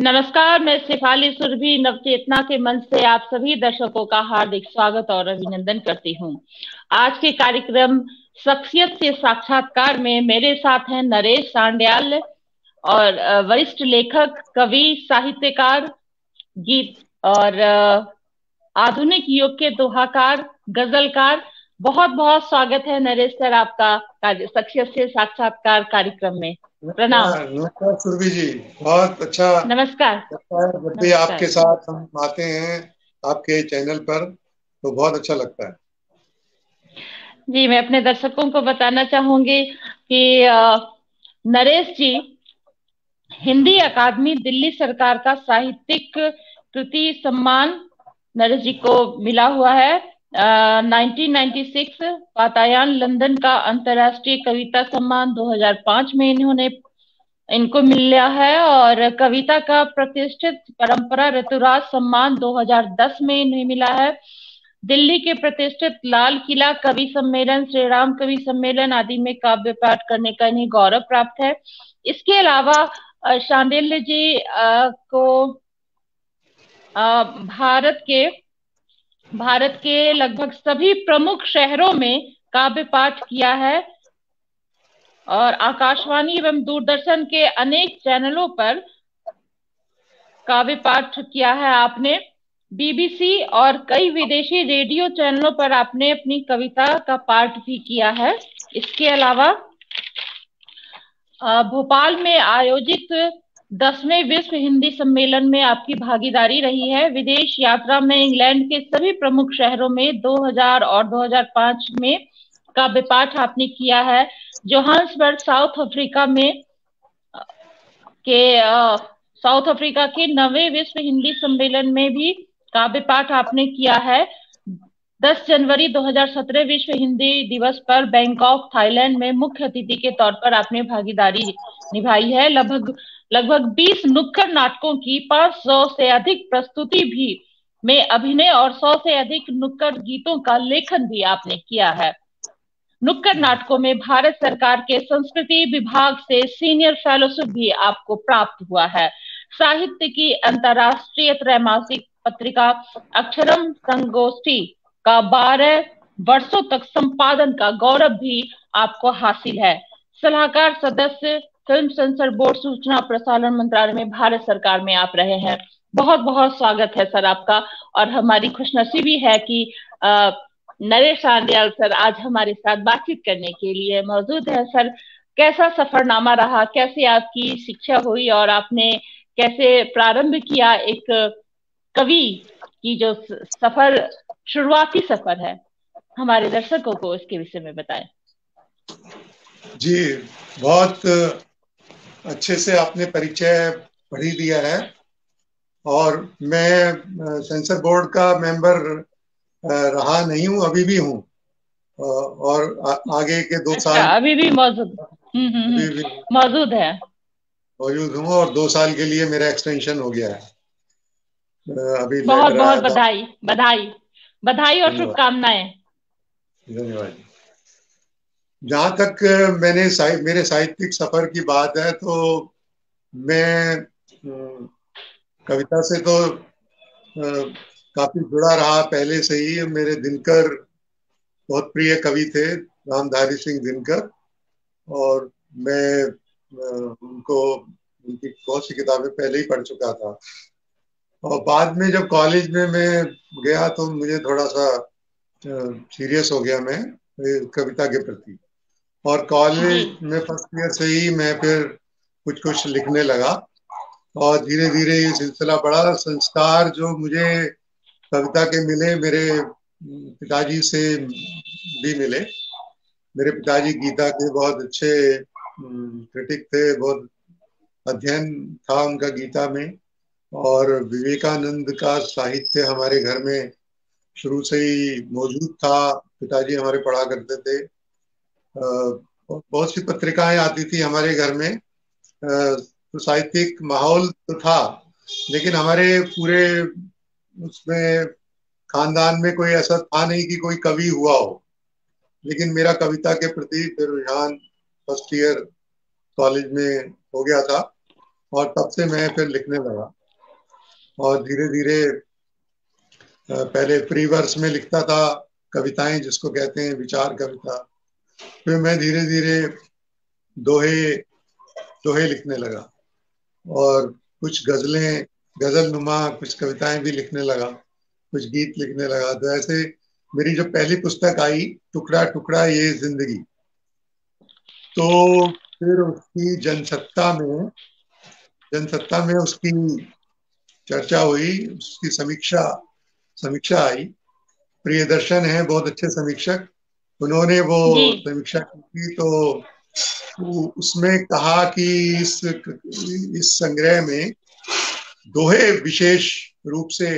नमस्कार। मैं शेफाली सुरभि नवचेतना के मंच से आप सभी दर्शकों का हार्दिक स्वागत और अभिनंदन करती हूँ। आज के कार्यक्रम शख्सियत से साक्षात्कार में मेरे साथ हैं नरेश सांड्याल और वरिष्ठ लेखक, कवि, साहित्यकार, गीत और आधुनिक युग के दोहाकार, गजलकार। बहुत बहुत स्वागत है नरेश सर आपका शख्सियत से साक्षात्कार कार्यक्रम में। प्रणाम। नमस्कार नमस्कार सुरभि जी। बहुत अच्छा नमस्कार। लगता है जब भी नमस्कार। आपके साथ हम आते हैं आपके चैनल पर, तो बहुत अच्छा लगता है। जी, मैं अपने दर्शकों को बताना चाहूंगी कि नरेश जी हिंदी अकादमी दिल्ली सरकार का साहित्यिक कृति सम्मान नरेश जी को मिला हुआ है। 1996 वातायन लंदन का अंतर्राष्ट्रीय कविता सम्मान 2005 में इनको मिला है, और कविता का प्रतिष्ठित परंपरा ऋतुराज सम्मान 2010 में इन्हें मिला है। दिल्ली के प्रतिष्ठित लाल किला कवि सम्मेलन, श्री राम कवि सम्मेलन आदि में काव्य पाठ करने का इन्हें गौरव प्राप्त है। इसके अलावा शांडिल्य जी को भारत के लगभग सभी प्रमुख शहरों में काव्य पाठ किया है, और आकाशवाणी एवं दूरदर्शन के अनेक चैनलों पर काव्य पाठ किया है आपने। बीबीसी और कई विदेशी रेडियो चैनलों पर आपने अपनी कविता का पाठ भी किया है। इसके अलावा भोपाल में आयोजित 10वें विश्व हिंदी सम्मेलन में आपकी भागीदारी रही है। विदेश यात्रा में इंग्लैंड के सभी प्रमुख शहरों में 2000 और 2005 में काव्य पाठ आपने किया है। जोहान्सबर्ग साउथ अफ्रीका के 9वें विश्व हिंदी सम्मेलन में भी काव्य पाठ आपने किया है। 10 जनवरी 2017 विश्व हिंदी दिवस पर बैंकॉक थाईलैंड में मुख्य अतिथि के तौर पर आपने भागीदारी निभाई है। लगभग 20 नुक्कड़ नाटकों की 500 से अधिक प्रस्तुति भी में अभिनय और 100 से अधिक नुक्कड़ गीतों का लेखन भी आपने किया है। नुक्कड़ नाटकों में भारत सरकार के संस्कृति विभाग से सीनियर फेलोशिप भी आपको प्राप्त हुआ है। साहित्य की अंतरराष्ट्रीय त्रैमासिक पत्रिका अक्षरम संगोष्ठी का 12 वर्षों तक संपादन का गौरव भी आपको हासिल है। सलाहकार सदस्य फिल्म सेंसर बोर्ड, सूचना प्रसारण मंत्रालय में भारत सरकार में आप रहे हैं। बहुत बहुत स्वागत है सर आपका। और हमारी खुशनसीबी है कि नरेश सांड्याल सर आज हमारे साथ बातचीत करने के लिए मौजूद है। सर, कैसा सफरनामा रहा, कैसे आपकी शिक्षा हुई और आपने कैसे प्रारंभ किया एक कवि की जो सफर, शुरुआती सफर है, हमारे दर्शकों को इसके विषय में बताएं। जी, बहुत अच्छे से आपने परिचय पढ़ ही दिया है। और मैं सेंसर बोर्ड का मेंबर रहा नहीं हूँ, अभी भी हूँ। और आगे के 2 साल अभी भी मौजूद अभी भी मौजूद है। मौजूद हूँ, और 2 साल के लिए मेरा एक्सटेंशन हो गया है। अभी बहुत लेटर बहुत आया था। बधाई बधाई बधाई और धन्यवाद। शुभकामनाएं। धन्यवाद। जहाँ तक मेरे साहित्यिक सफर की बात है, तो मैं कविता से तो काफी जुड़ा रहा पहले से ही। मेरे दिनकर बहुत प्रिय कवि थे, रामधारी सिंह दिनकर। और मैं उनकी बहुत सी किताबें पहले ही पढ़ चुका था। और बाद में जब कॉलेज में मैं गया, तो मुझे थोड़ा सा सीरियस हो गया मैं कविता के प्रति। और कॉलेज में फर्स्ट ईयर से ही मैं फिर कुछ कुछ लिखने लगा, और धीरे धीरे ये सिलसिला बढ़ा। संस्कार जो मुझे कविता के मिले, मेरे पिताजी से भी मिले। मेरे पिताजी गीता के बहुत अच्छे क्रिटिक थे, बहुत अध्ययन था उनका गीता में। और विवेकानंद का साहित्य हमारे घर में शुरू से ही मौजूद था। पिताजी हमारे पढ़ा करते थे। बहुत सी पत्रिकाएं आती थी हमारे घर में। तो साहित्यिक माहौल तो था, लेकिन हमारे पूरे उसमें खानदान में कोई ऐसा था नहीं कि कोई कवि हुआ हो। लेकिन मेरा कविता के प्रति फिर रुझान फर्स्ट ईयर कॉलेज में हो गया था। और तब से मैं फिर लिखने लगा। और धीरे धीरे पहले फ्री वर्स में लिखता था, कविताएं जिसको कहते हैं, विचार कविता। फिर मैं धीरे धीरे दोहे दोहे लिखने लगा, और कुछ गजलें, गजल नुमा कुछ कविताएं भी लिखने लगा, कुछ गीत लिखने लगा। तो ऐसे मेरी जो पहली पुस्तक आई, टुकड़ा टुकड़ा ये जिंदगी, तो फिर उसकी जनसत्ता में उसकी चर्चा हुई, उसकी समीक्षा समीक्षा आई। प्रियदर्शन है बहुत अच्छे समीक्षक, उन्होंने वो जी। समीक्षा की, तो उसमें कहा कि इस संग्रह में दोहे विशेष रूप से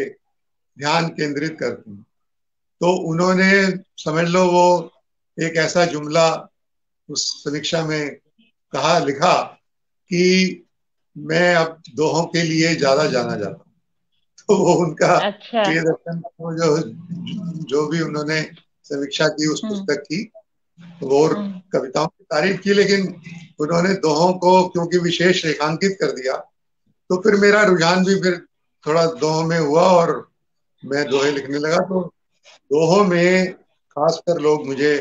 ध्यान केंद्रित करते हैं। तो उन्होंने, समझ लो, वो एक ऐसा जुमला उस समीक्षा में कहा, लिखा कि मैं अब दोहों के लिए ज्यादा जाना जाता हूँ। तो वो उनका, अच्छा। प्रियदर्शन को जो जो भी उन्होंने समीक्षा की उस हम्म। पुस्तक की, वो और हम्म। कविताओं की तारीफ की, लेकिन उन्होंने दोहों को क्योंकि विशेष रेखांकित कर दिया, तो फिर मेरा रुझान भी फिर थोड़ा दोहों में हुआ, और मैं दोहे लिखने लगा। तो दोहों में खासकर लोग मुझे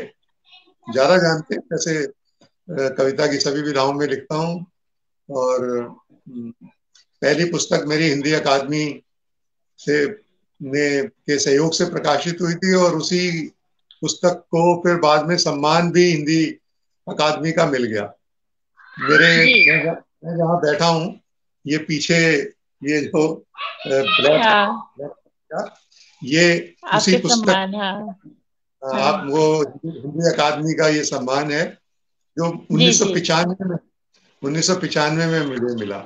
ज्यादा जानते हैं। जैसे कविता की सभी विधाओं में लिखता हूँ, और पहली पुस्तक मेरी हिंदी अकादमी से के सहयोग से प्रकाशित हुई थी, और उसी पुस्तक को फिर बाद में सम्मान भी हिंदी अकादमी का मिल गया। जी। मैं जहाँ बैठा हूँ, ये पीछे, ये जो ब्लैक, हाँ, ये उसी आपके पुस्तक, सम्मान। हाँ। आप हाँ। वो हिंदी अकादमी का ये सम्मान है, जो जी जी। 1995 में मुझे मिला।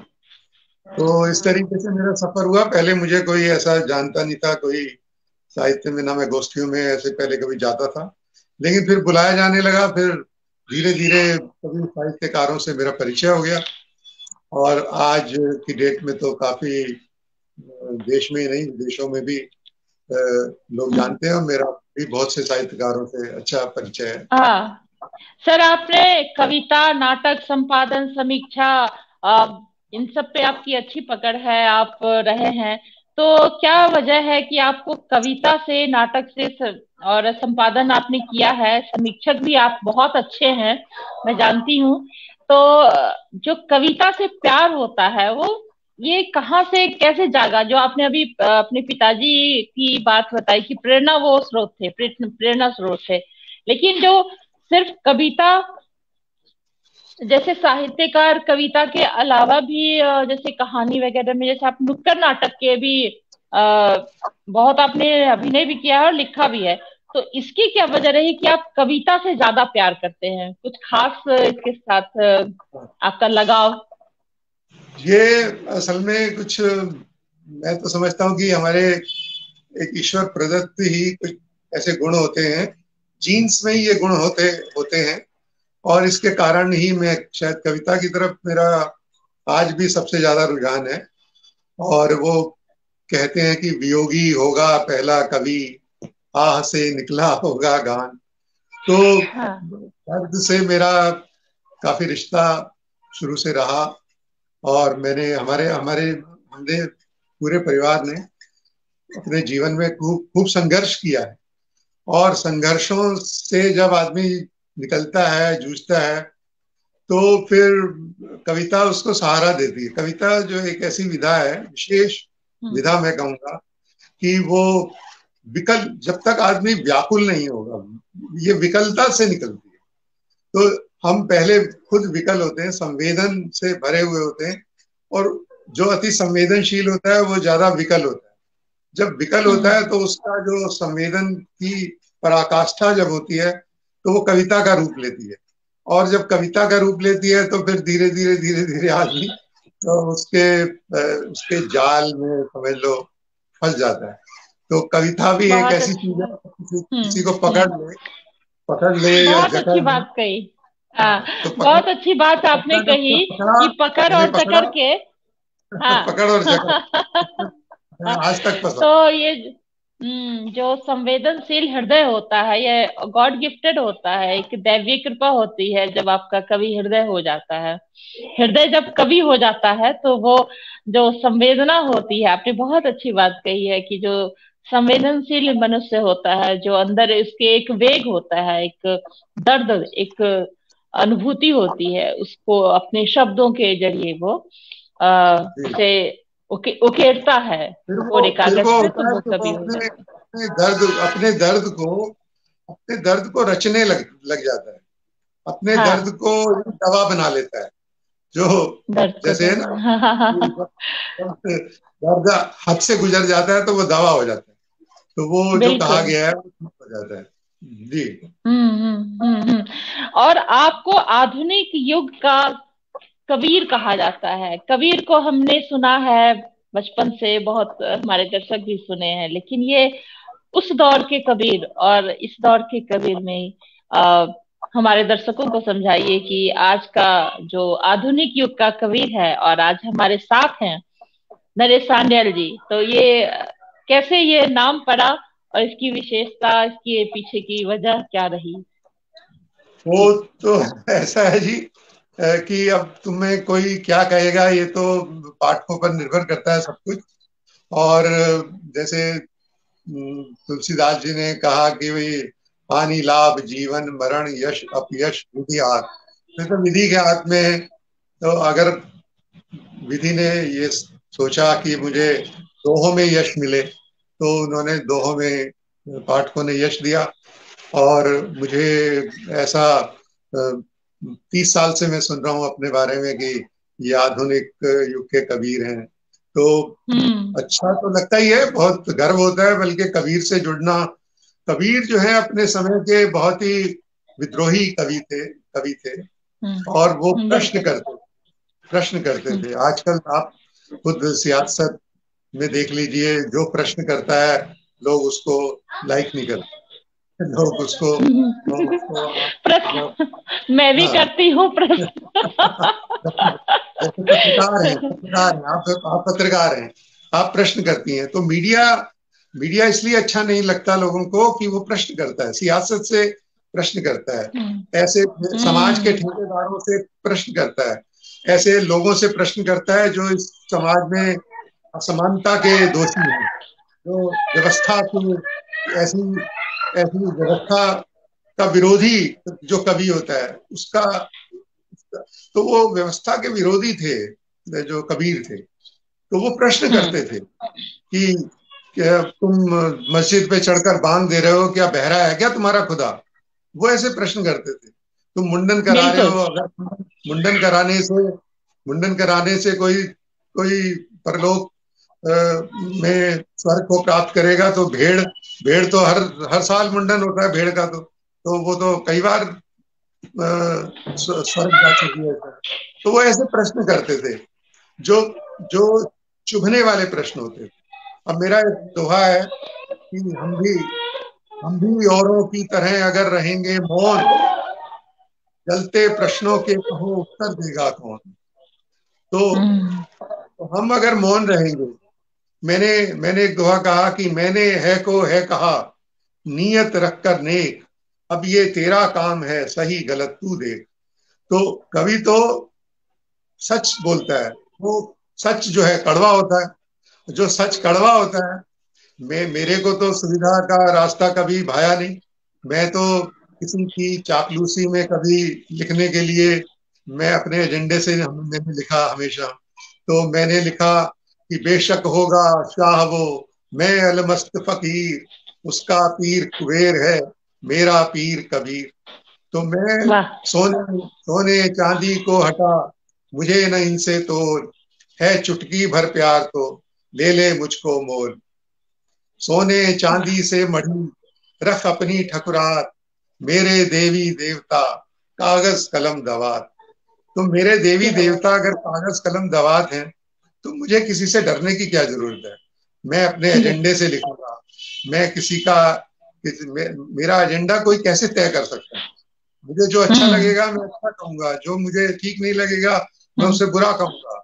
तो इस तरीके से मेरा सफर हुआ। पहले मुझे कोई ऐसा जानता नहीं था, कोई साहित्य में ना मैं गोष्ठियों में ऐसे पहले कभी जाता था, लेकिन फिर बुलाया जाने लगा। फिर धीरे धीरे सभी साहित्यकारों से मेरा परिचय हो गया, और आज की डेट में तो काफी देश में ही नहीं, विदेशों में भी लोग हम्म। जानते हैं, और मेरा भी बहुत से साहित्यकारों से अच्छा परिचय है। हाँ सर, आपने कविता, नाटक, संपादन, समीक्षा, इन सब पे आपकी अच्छी पकड़ है, आप रहे हैं। तो क्या वजह है कि आपको कविता से, नाटक से और संपादन आपने किया है, समीक्षक भी आप बहुत अच्छे हैं, मैं जानती हूँ। तो जो कविता से प्यार होता है वो, ये कहाँ से कैसे जागा? जो आपने अभी अपने पिताजी की बात बताई कि प्रेरणा वो स्रोत थे, प्रेरणा स्रोत थे, लेकिन जो सिर्फ कविता, जैसे साहित्यकार कविता के अलावा भी जैसे कहानी वगैरह में, जैसे आप नुक्कड़ नाटक के भी बहुत आपने अभिनय भी किया है और लिखा भी है, तो इसकी क्या वजह रही कि आप कविता से ज्यादा प्यार करते हैं? कुछ खास इसके साथ आपका लगाव? ये असल में कुछ, मैं तो समझता हूँ कि हमारे एक ईश्वर प्रदत्त ही कुछ ऐसे गुण होते हैं, जीन्स में ही ये गुण होते होते हैं। और इसके कारण ही मैं शायद कविता की तरफ मेरा आज भी सबसे ज्यादा रुझान है। और वो कहते हैं कि वियोगी होगा पहला कवि, आह से निकला होगा गान। तो हाँ। दर्द से मेरा काफी रिश्ता शुरू से रहा, और मैंने हमारे हमारे हमने पूरे परिवार ने अपने जीवन में खूब खूब संघर्ष किया है। और संघर्षों से जब आदमी निकलता है, जूझता है, तो फिर कविता उसको सहारा देती है। कविता जो एक ऐसी विधा है, विशेष हम्म। विधा मैं कहूंगा, कि वो विकल, जब तक आदमी व्याकुल नहीं होगा, ये विकलता से निकलती है। तो हम पहले खुद विकल होते हैं, संवेदन से भरे हुए होते हैं, और जो अति संवेदनशील होता है वो ज्यादा विकल होता है। जब विकल होता हम्म। है तो उसका जो संवेदन की पराकाष्ठा जब होती है, तो वो कविता का रूप लेती है। और जब कविता का रूप लेती है, तो फिर धीरे धीरे आदमी तो उसके जाल में, समझ लो, फंस जाता है। तो कविता भी एक बहुत ऐसी अच्छी चीज है, बात। किसी को हम्म। पकड़ ले या बहुत जकड़ अच्छी ले। बात कही। हाँ, तो बहुत अच्छी बात आपने पकड़ कही पकड़ा, कि पकड़ मैंने और पकड़ा, जकड़ के। हाँ। पकड़ और जकड़, मैं आज तक फंसा। तो ये, जो संवेदनशील हृदय होता है, ये गॉड गिफ्टेड होता है, एक दैवीय कृपा होती है जब आपका कवि हृदय हो जाता है। हृदय जब कवि हो जाता है तो वो जो संवेदना होती है, आपने बहुत अच्छी बात कही है कि जो संवेदनशील मनुष्य होता है, जो अंदर इसके एक वेग होता है, एक दर्द, एक अनुभूति होती है, उसको अपने शब्दों के जरिए वो जी। उसे उकेरता है कोरे फिर कागज वो पे, तो होता है वो कि वो कवि हो अपने जाता है। अपने दर्द को रचने लग जाता है। अपने दर्द हाँ, को दवा बना लेता है। जो दर्द को जैसे है ना, दबा, हाँ हाँ कि हाँ, दर्द दर्द हद से गुजर जाता है तो वो दवा हो जाता है। तो वो जो कहा बिल्कुल। गया है वो ठीक हो जाता है। जी। और आपको आधुनिक युग का कबीर कहा जाता है। कबीर को हमने सुना है बचपन से, बहुत हमारे दर्शक भी सुने हैं, लेकिन ये उस दौर के कबीर और इस दौर के कबीर में आ, हमारे दर्शकों को समझाइए कि आज का जो आधुनिक युग का कबीर है और आज हमारे साथ हैं नरेश सान्याल जी, तो ये कैसे ये नाम पड़ा और इसकी विशेषता, इसकी पीछे की वजह क्या रही? वो तो ऐसा है जी, कि अब तुम्हें कोई क्या कहेगा, ये तो पाठकों पर निर्भर करता है सब कुछ। और जैसे तुलसीदास जी ने कहा कि भाई हानि लाभ जीवन मरण यश अपयश विधि हाथ, तो विधि के हाथ में है। तो अगर विधि ने ये सोचा कि मुझे दोहों में यश मिले, तो उन्होंने दोहों में पाठकों ने यश दिया। और मुझे ऐसा 30 साल से मैं सुन रहा हूँ अपने बारे में कि ये आधुनिक युग के कबीर हैं। तो हम्म। अच्छा तो लगता ही है, बहुत गर्व होता है बल्कि कबीर से जुड़ना। कबीर जो है अपने समय के बहुत ही विद्रोही कवि थे। और वो बिल्कुल। प्रश्न करते थे। आजकल आप खुद सियासत में देख लीजिए, जो प्रश्न करता है लोग उसको लाइक नहीं करते। लोग उसको प्रश्न मैं भी हाँ। करती हूँ प्रश्न। जैसे पत्रकार हैं आप पत्रकार हैं, आप प्रश्न करती हैं। तो मीडिया मीडिया इसलिए अच्छा नहीं लगता लोगों को कि वो प्रश्न करता है, सियासत से प्रश्न करता है, ऐसे समाज के हम्म। ठेकेदारों से प्रश्न करता है, ऐसे लोगों से प्रश्न करता है जो इस समाज में असमानता के दोषी हैं, जो व्यवस्था की ऐसी ऐसी व्यवस्था का विरोधी जो कवि होता है उसका। तो वो व्यवस्था के विरोधी थे जो कबीर थे। तो वो प्रश्न हम्म। करते थे कि क्या तुम मस्जिद पे चढ़कर बांग दे रहे हो, क्या बहरा है क्या तुम्हारा खुदा? वो ऐसे प्रश्न करते थे। तुम मुंडन करा रहे बिल्कुल। हो, अगर मुंडन कराने से मुंडन कराने से कोई कोई परलोक में स्वर्ग को प्राप्त करेगा, तो भेड़ भेड़ तो हर हर साल मुंडन होता है भेड़ का। तो वो तो कई बार स्वर्ग जा चुकी है। तो वो ऐसे प्रश्न करते थे जो जो चुभने वाले प्रश्न होते थे। अब मेरा एक दोहा है कि हम भी औरों की तरह अगर रहेंगे मौन, जलते प्रश्नों के कहो उत्तर देगा कौन। तो, हम्म। तो हम अगर मौन रहेंगे, मैंने मैंने एक दोहा कहा कि मैंने है को है कहा, नीयत रखकर नेक, अब ये तेरा काम है सही गलत तू देख। तो कवि तो सच बोलता है। वो सच जो है कड़वा होता है, जो सच कड़वा होता है। मेरे को तो सुविधा का रास्ता कभी भाया नहीं। मैं तो किसी की चापलूसी में कभी लिखने के लिए, मैं अपने एजेंडे से मैंने लिखा हमेशा। तो मैंने लिखा कि बेशक होगा शाह वो, मैं अलमस्त फकीर, उसका पीर कुबेर है, मेरा पीर कबीर। तो मैं वाह। सोने सोने चांदी को हटा, मुझे न इनसे तोल, है चुटकी भर प्यार तो ले ले मुझको मोल। सोने चांदी से मढ़ी रख अपनी ठकुरात, मेरे देवी देवता कागज कलम दवात। तो मेरे देवी क्या बात। देवता अगर कागज कलम दवात हैं, तो मुझे किसी से डरने की क्या जरूरत है? मैं अपने एजेंडे से लिखूंगा। मैं किसी का मेरा एजेंडा कोई कैसे तय कर सकता है? मुझे जो अच्छा हम्म। लगेगा मैं अच्छा कहूंगा, जो मुझे ठीक नहीं लगेगा मैं हम्म। उससे बुरा कहूंगा।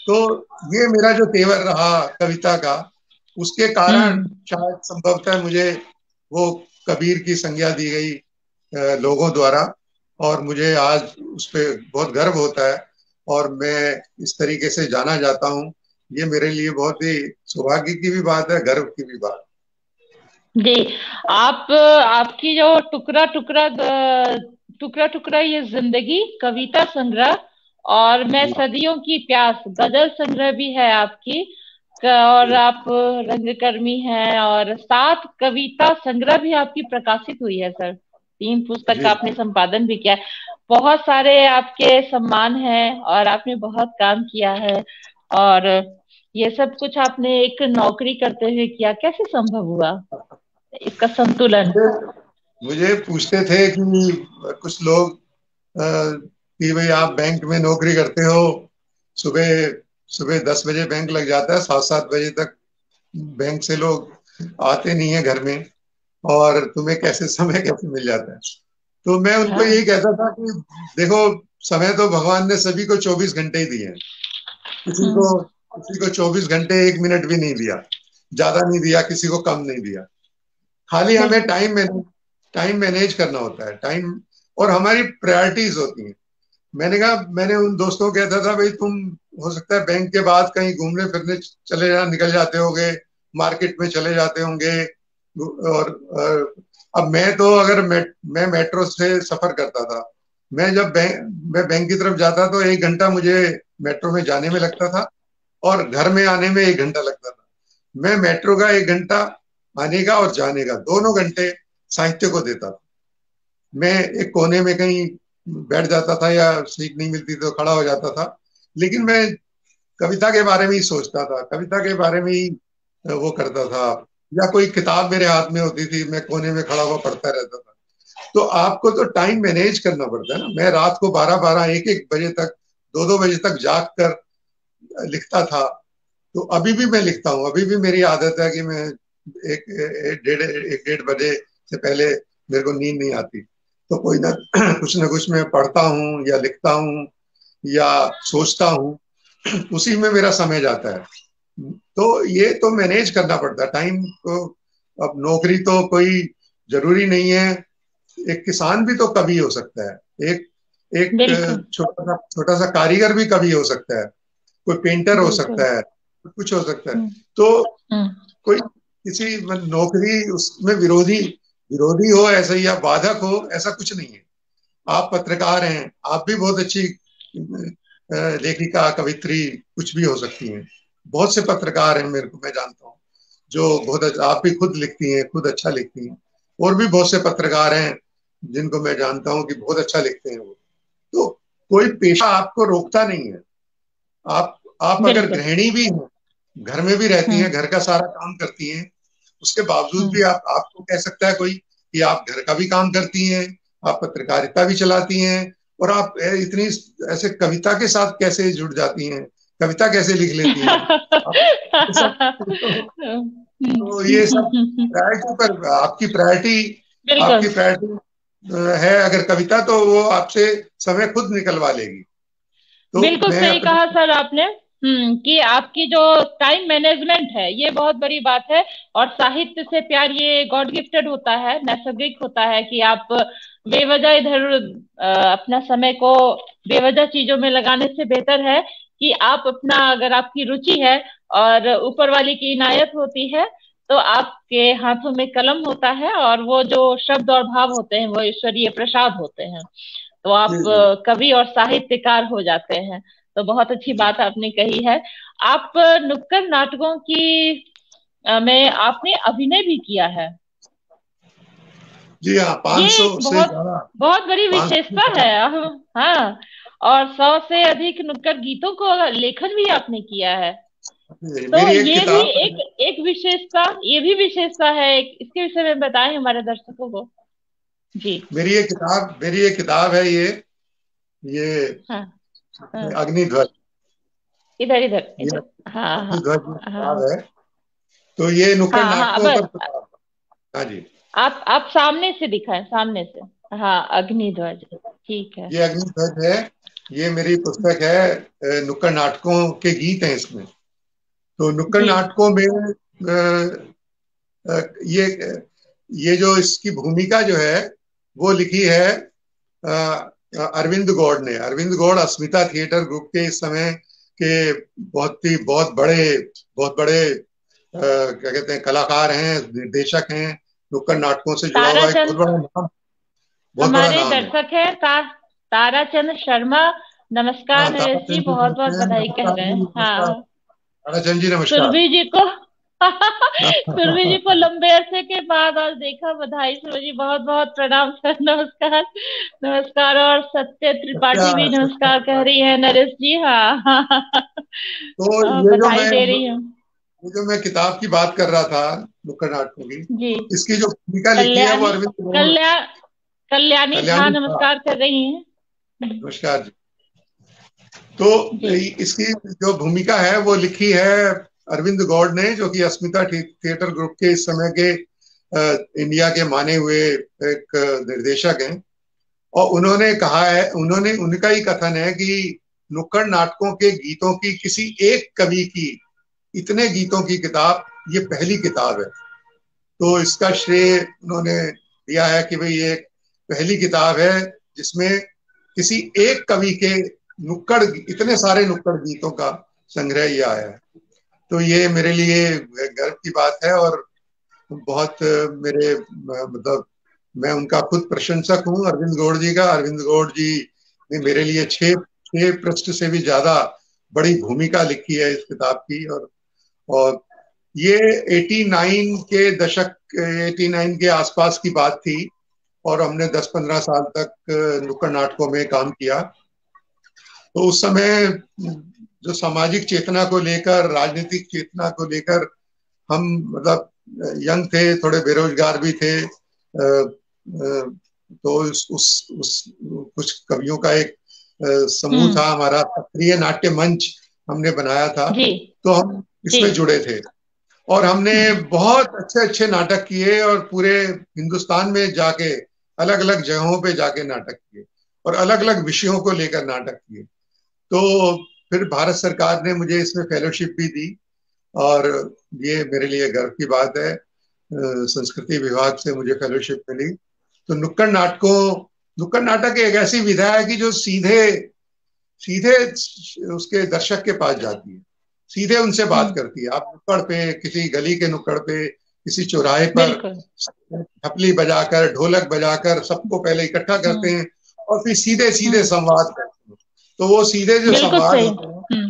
तो ये मेरा जो तेवर रहा कविता का, उसके कारण हम्म। शायद संभवतः मुझे वो कबीर की संज्ञा दी गई लोगों द्वारा, और मुझे आज उस पर बहुत गर्व होता है, और मैं इस तरीके से जाना जाता हूँ। ये मेरे लिए बहुत ही सौभाग्य की भी बात है, गर्व की भी बात। जी। आप आपकी जो टुकड़ा टुकड़ा ये जिंदगी कविता संग्रह और मैं जी सदियों की प्यास गजल संग्रह भी है आपकी। और जी आप रंगकर्मी हैं और 7 कविता संग्रह भी आपकी प्रकाशित हुई है सर। 3 पुस्तक जी। का आपने संपादन भी किया है। बहुत सारे आपके सम्मान हैं और आपने बहुत काम किया है। और ये सब कुछ आपने एक नौकरी करते हुए किया, कैसे संभव हुआ इसका संतुलन? मुझे मुझे पूछते थे कि कुछ लोग कि भाई आप बैंक में नौकरी करते हो, सुबह सुबह 10 बजे बैंक लग जाता है, 7-7 बजे तक बैंक से लोग आते नहीं है घर में, और तुम्हें कैसे समय कैसे मिल जाता है? तो मैं उनको यही हाँ। कहता था कि देखो, समय तो भगवान ने सभी को 24 घंटे ही दिए हैं। किसी को हम्म। किसी को 24 घंटे 1 मिनट भी नहीं दिया, ज्यादा नहीं दिया, किसी को कम नहीं दिया। खाली हमें बिल्कुल। टाइम मैनेज करना होता है, टाइम, और हमारी प्रायोरिटीज होती हैं। मैंने उन दोस्तों को कहता था, भाई तुम हो सकता है बैंक के बाद कहीं घूमने फिरने निकल जाते होगे, मार्केट में चले जाते होंगे, और अब मैं तो अगर मैं मेट्रो से सफर करता था। मैं बैंक की तरफ जाता तो 1 घंटा मुझे मेट्रो में जाने में लगता था, और घर में आने में 1 घंटा लगता था। मैं मेट्रो का 1 घंटा आने का और जाने का, दोनों घंटे साहित्य को देता था। मैं एक कोने में कहीं बैठ जाता था, या सीट नहीं मिलती तो खड़ा हो जाता था, लेकिन मैं कविता के बारे में ही सोचता था, कविता के बारे में ही वो करता था। या कोई किताब मेरे हाथ में होती थी, मैं कोने में खड़ा हुआ पढ़ता रहता था। तो आपको तो टाइम मैनेज करना पड़ता है ना। मैं रात को 12-12, 1-1 बजे तक, 2-2 बजे तक जाग कर लिखता था। तो अभी भी मैं लिखता हूँ, अभी भी मेरी आदत है कि मैं 1-1:30 से पहले मेरे को नींद नहीं आती, तो कोई ना कुछ ना कुछ मैं पढ़ता हूँ या लिखता हूँ या सोचता हूँ। उसी में मेरा समय जाता है। तो ये तो मैनेज करना पड़ता है टाइम को। अब नौकरी तो कोई जरूरी नहीं है, एक किसान भी तो कवि हो सकता है, एक एक बिल्कुल। छोटा सा कारीगर भी कवि हो सकता है, कोई पेंटर हो बिल्कुल। सकता है, कुछ हो सकता है। हम्म। तो हम्म। कोई किसी नौकरी उसमें विरोधी विरोधी हो ऐसा, या बाधक हो ऐसा कुछ नहीं है। आप पत्रकार हैं, आप भी बहुत अच्छी लेखिका, कवित्री कुछ भी हो सकती हैं। बहुत से पत्रकार हैं मेरे को, मैं जानता हूँ, जो बहुत आप भी खुद लिखती हैं, खुद अच्छा लिखती हैं। और भी बहुत से पत्रकार हैं जिनको मैं जानता हूँ कि बहुत अच्छा लिखते हैं वो। तो कोई पेशा आपको रोकता नहीं है। आप अगर बिल्कुल। गृहिणी भी हैं, घर में भी रहती हैं, हम्म। घर का सारा काम करती हैं, उसके बावजूद भी हम्म। आपको कह सकता है कोई कि आप घर का भी काम करती हैं, आप पत्रकारिता भी चलाती हैं, और आप इतनी ऐसे कविता के साथ कैसे जुड़ जाती हैं, कविता कैसे लिख लेती हैं आप? ये सब तो ये सब प्रायोरिटी पर, बिल्कुल। आपकी प्रायोरिटी है अगर कविता, तो वो आपसे समय खुद निकलवा लेगी। तो बिल्कुल मैं सही कहा अपने सर आपने। कि आपकी जो टाइम मैनेजमेंट है ये बहुत बड़ी बात है। और साहित्य से प्यार ये गॉड गिफ्टेड होता है, नैसर्गिक होता है कि आप बेवजह इधर अपना समय को बेवजह चीजों में लगाने से बेहतर है कि आप अपना, अगर आपकी रुचि है और ऊपर वाली की इनायत होती है तो आपके हाथों में कलम होता है और वो जो शब्द और भाव होते हैं वो ईश्वरीय प्रसाद होते हैं। तो जी आप जी कवि और साहित्यकार हो जाते हैं। तो बहुत अच्छी जी बात आपने कही है। आप नुक्कड़ नाटकों की में आपने अभिनय भी किया है। जी हाँ, ये 500 एक से बहुत ज्यादा, बहुत बड़ी 500 से विशेषता है। ज्यादा। हाँ। और 100 से अधिक नुक्कड़ गीतों को लेखन भी आपने किया है। तो मेरी एक ये भी किताब एक एक विशेषता, ये भी विशेषता है इसके विषय में बताएं हमारे दर्शकों को। जी। मेरी एक किताब है ये हाँ। हाँ। अग्निध्वज। इधर इधर ये इधर। हाँ हाँ। अग्निध्वज किताब हाँ है। तो ये नुक्कड़ हाँ। हाँ नाटकों पर बस किताब है। हाँ जी। आप सामने से दिखाएं, सामने से। हाँ, अग्निध्वज। ठीक है। ये अग्निध्वज है। ये मेरी पुस्तक है, नुक्कड़ नाटकों के गीत हैं इसमें। तो नुक्कड़ जी। नाटकों में ये ये जो इसकी भूमिका जो है वो लिखी है अरविंद गौड़ ने। अरविंद गौड़ अस्मिता थिएटर ग्रुप के इस समय के बहुत बड़े क्या कहते हैं कलाकार हैं, निर्देशक हैं, नुक्कड़ नाटकों से जुड़ा हुआ एक ताराचंद बहुत बड़ा हमारे नाम है। दर्शक है। ताराचंद शर्मा, नमस्कार हाँ, नरेश जी, ताराचंद जी बहुत बहुत नमस्ते, बधाई कह नमस्कार रहे जी, हैं। नमस्कार हाँ, ताराचंद जी, नमस्कार। सुरभि जी को सुरभि जी को लंबे अरसे के बाद आज देखा, बधाई सुरभि जी, बहुत बहुत प्रणाम सर, नमस्कार नमस्कार। और सत्य त्रिपाठी सत्या भी सत्या नमस्कार कह रही है नरेश जी। हाँ हाँ, तो बधाई दे रही हूँ। ये जो मैं किताब की बात कर रहा था नुक्कड़ नाटकों की, जी, इसकी जो भूमिका लिखी है वो कल्याणी अरविंद गौड़, कल्या कल्याणी झा कल्याणी था। नमस्कार कर रही हैं। नमस्कार जी। तो जी इसकी जो भूमिका है वो लिखी है अरविंद गौड़ ने, जो कि अस्मिता थिएटर ग्रुप के इस समय के इंडिया के माने हुए एक निर्देशक हैं। और उन्होंने कहा है, उनका ही कथन है कि नुक्कड़ नाटकों के गीतों की किसी एक कवि की इतने गीतों की किताब ये पहली किताब है। तो इसका श्रेय उन्होंने दिया है कि भाई ये पहली किताब है जिसमें किसी एक कवि के इतने सारे नुक्कड़ गीतों का संग्रह ये आया है। तो ये मेरे लिए गर्व की बात है और बहुत मेरे मतलब मैं उनका खुद प्रशंसक हूँ अरविंद गौड़ जी का। अरविंद गौड़ जी ने मेरे लिए छह पृष्ठ से भी ज्यादा बड़ी भूमिका लिखी है इस किताब की। और ये 89 के आसपास की बात थी और हमने 10-15 साल तक नुक्कड़ नाटकों में काम किया। तो उस समय जो सामाजिक चेतना को लेकर, राजनीतिक चेतना को लेकर हम मतलब यंग थे, थोड़े बेरोजगार भी थे। तो कुछ कवियों का एक समूह था हमारा, सक्रिय नाट्य मंच हमने बनाया था। जी तो हम जी। इसमें जुड़े थे और हमने बहुत अच्छे अच्छे नाटक किए और पूरे हिंदुस्तान में जाके अलग अलग जगहों पे जाके नाटक किए और अलग अलग विषयों को लेकर नाटक किए। तो फिर भारत सरकार ने मुझे इसमें फेलोशिप भी दी और ये मेरे लिए गर्व की बात है। संस्कृति विभाग से मुझे फेलोशिप मिली। तो नुक्कड़ नाटक एक ऐसी विधा है कि जो सीधे सीधे उसके दर्शक के पास जाती है, सीधे उनसे बात करती है। आप नुक्कड़ पे, किसी गली के नुक्कड़ पे, किसी चौराहे पर बिल्कुल। थपली बजाकर, ढोलक बजाकर सबको पहले इकट्ठा करते हैं और फिर सीधे सीधे संवाद करते हैं। तो वो सीधे जो बिल्कुल संवाद सही। होते हैं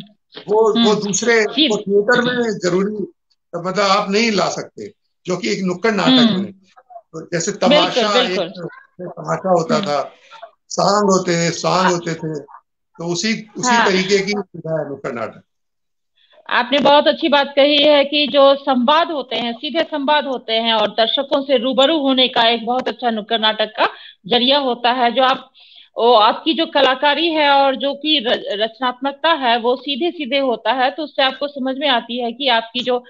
वो दूसरे वो जी। थिएटर में जरूरी मतलब आप नहीं ला सकते, जो कि एक नुक्कड़ नाटक में। तो जैसे बिल्कुल तमाशा, एक बिल्कुल। तमाशा होता था, सांग होते थे। तो उसी उसी हाँ, तरीके की सुविधा है नुक्कड़ नाटक। आपने बहुत अच्छी बात कही है कि जो संवाद होते हैं, सीधे संवाद होते हैं और दर्शकों से रूबरू होने का एक बहुत अच्छा नुक्कड़ नाटक का जरिया होता है। जो आप वो आपकी जो कलाकारी है और जो कि रचनात्मकता है वो सीधे सीधे होता है, तो उससे आपको समझ में आती है कि आपकी जो